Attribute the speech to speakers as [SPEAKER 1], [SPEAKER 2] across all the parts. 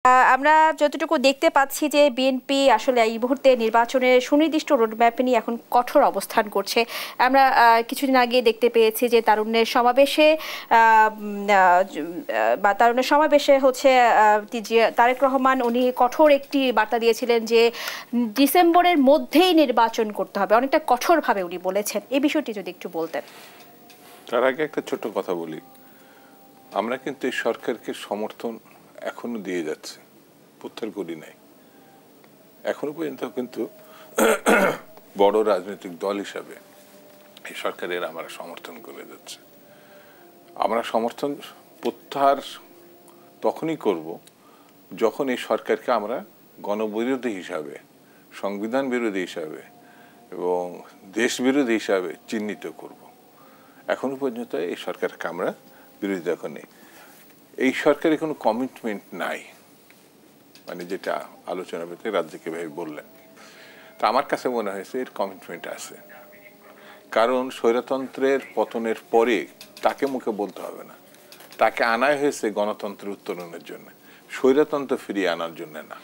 [SPEAKER 1] আমরা যতটুকু দেখতে পাচ্ছি যে বিএনপি আসলে এই মুহূর্তে নির্বাচনের সুনির্দিষ্ট রোডম্যাপ নিয়ে এখন কঠোর অবস্থান করছে। আমরা কিছুদিন আগে দেখতে পেয়েছি যে তারুণ্যের সমাবেশে হচ্ছে তারেক রহমান উনি কঠোর একটি বার্তা দিয়েছিলেন যে ডিসেম্বরের মধ্যেই নির্বাচন করতে হবে, অনেকটা কঠোরভাবে উনি বলেছেন। এই বিষয়টি যদি একটু বলতেন।
[SPEAKER 2] তার আগে একটা ছোট কথা বলি, আমরা কিন্তু এই সরকারকে সমর্থন এখনো দিয়ে যাচ্ছে, প্রত্যাহার করি নাই। এখনো পর্যন্ত কিন্তু বড় রাজনৈতিক দল হিসাবে এই সরকারের আমরা সমর্থন করে যাচ্ছে। আমরা সমর্থন প্রত্যাহার তখনই করব যখন এই সরকারকে আমরা গণবিরোধী হিসাবে, সংবিধান বিরোধী হিসাবে এবং দেশ বিরোধী হিসাবে চিহ্নিত করব। এখনো পর্যন্ত এই সরকারকে আমরা বিরোধিতা করি। এই সরকারের কোনো কমিটমেন্ট নাই, মানে যেটা আলোচনা পেতে রাজ্যকে ভাই বললেন। তা আমার কাছে মনে হয়েছে এর কমিটমেন্ট আছে, কারণ স্বৈরতন্ত্রের পতনের পরে তাকে মুখে বলতে হবে না, তাকে আনাই হয়েছে গণতন্ত্রের উত্তরণের জন্য, স্বৈরতন্ত্র ফিরিয়ে আনার জন্য না।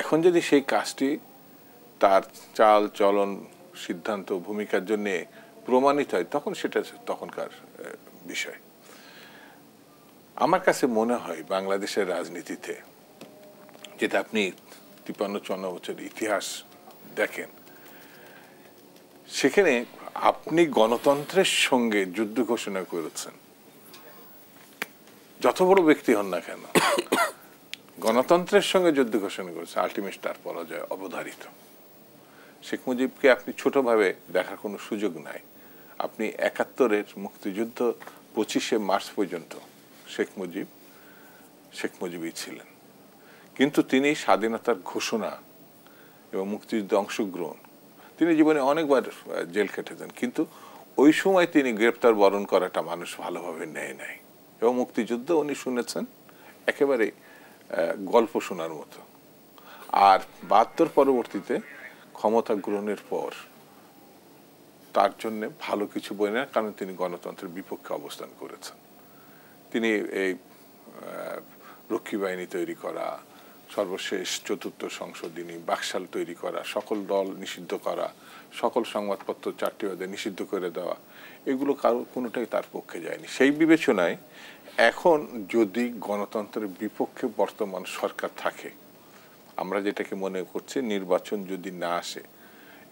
[SPEAKER 2] এখন যদি সেই কাজটি তার চাল চলন সিদ্ধান্ত ভূমিকার জন্য প্রমাণিত হয়, তখন সেটা তখনকার বিষয়। আমার কাছে মনে হয় বাংলাদেশের রাজনীতিতে, যেটা আপনি 53-54 বছরের ইতিহাস দেখেন, সেখানে আপনি গণতন্ত্রের সঙ্গে যুদ্ধ ঘোষণা করেছেন, যত বড় ব্যক্তি হন না কেন, গণতন্ত্রের সঙ্গে যুদ্ধ ঘোষণা করেছেন, আলটিমেট তার পরাজয় অবধারিত। শেখ মুজিবকে আপনি ছোটভাবে দেখার কোনো সুযোগ নাই। আপনি 71-এর মুক্তিযুদ্ধ 25শে মার্চ পর্যন্ত শেখ মুজিবই ছিলেন, কিন্তু তিনি স্বাধীনতার ঘোষণা এবং মুক্তিযুদ্ধে অংশগ্রহণ, তিনি জীবনে অনেকবার জেল খেটেছেন, কিন্তু ওই সময় তিনি গ্রেপ্তার বরণ করাটা মানুষ ভালোভাবে নেয় নাই। এবং মুক্তিযুদ্ধ উনি শুনেছেন একেবারে গল্প শোনার মতো। আর 72 পরবর্তীতে ক্ষমতা গ্রহণের পর তার জন্য ভালো কিছু বই না, কারণ তিনি গণতন্ত্রের বিপক্ষে অবস্থান করেছেন। তিনি এই রক্ষী বাহিনী তৈরি করা, সর্বশেষ 4th সংশোধনী, বাকশাল তৈরি করা, সকল দল নিষিদ্ধ করা, সকল সংবাদপত্র 4টি বাদে নিষিদ্ধ করে দেওয়া, এগুলো কোনোটাই তার পক্ষে যায়নি। সেই বিবেচনায় এখন যদি গণতন্ত্রের বিপক্ষে বর্তমান সরকার থাকে, আমরা যেটাকে মনে করছি নির্বাচন যদি না আসে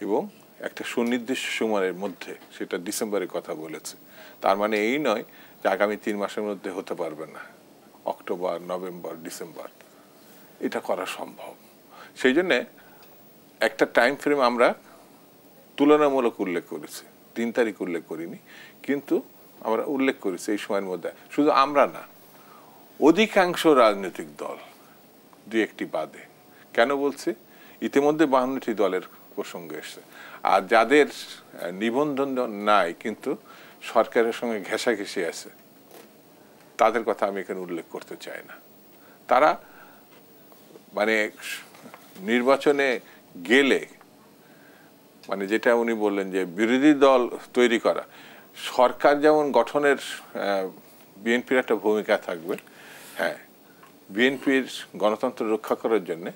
[SPEAKER 2] এবং একটা সুনির্দিষ্ট সময়ের মধ্যে, সেটা ডিসেম্বরের কথা বলেছে, তার মানে এই নয় যে আগামী 3 মাসের মধ্যে হতে পারবে না, অক্টোবর, নভেম্বর, ডিসেম্বর এটা করা সম্ভব। সেই জন্যে একটা টাইম ফ্রেম আমরা তুলনামূলক উল্লেখ করেছি, 3 তারিখ উল্লেখ করিনি, কিন্তু আমরা উল্লেখ করেছি এই সময়ের মধ্যে। শুধু আমরা না, অধিকাংশ রাজনৈতিক দল, 2-1টি বাদে। কেন বলছি? ইতিমধ্যে 52টি দলের প্রসঙ্গ এসছে। আর যাদের নিবন্ধন নাই কিন্তু সরকারের সঙ্গে ঘেঁষাঘেঁষি আছে, তাদের কথা আমি এখানে উল্লেখ করতে চাই না। তারা মানে নির্বাচনে গেলে, মানে যেটা উনি বললেন যে বিরোধী দল তৈরি করা, সরকার যেমন গঠনের বিএনপির একটা ভূমিকা থাকবে, হ্যাঁ, বিএনপির গণতন্ত্র রক্ষা করার জন্য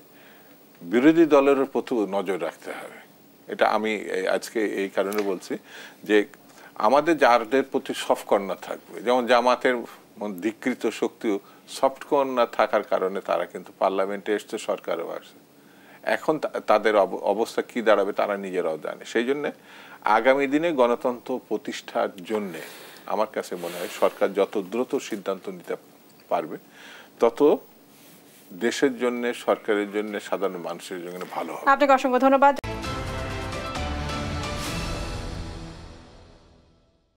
[SPEAKER 2] বিরোধী দলের প্রতি নজর রাখতে হবে। এটা আমি আজকে এই কারণে বলছি যে আমাদের যাদের প্রতি সফট কর্নার থাকবে, যেমন জামাতের ধিকৃত শক্তি সফট কর্নার থাকার কারণে তারা কিন্তু পার্লামেন্টে এসছে, সরকারও আসছে। এখন তাদের অবস্থা কি দাঁড়াবে তারা নিজেরাও জানে। সেই জন্যে আগামী দিনে গণতন্ত্র প্রতিষ্ঠার জন্যে আমার কাছে মনে হয় সরকার যত দ্রুত সিদ্ধান্ত নিতে পারবে, তত দেশের জন্য, সরকারের জন্য, সাধারণ মানুষের জন্য ভালো হবে।
[SPEAKER 1] আপনাকে অসংখ্য ধন্যবাদ।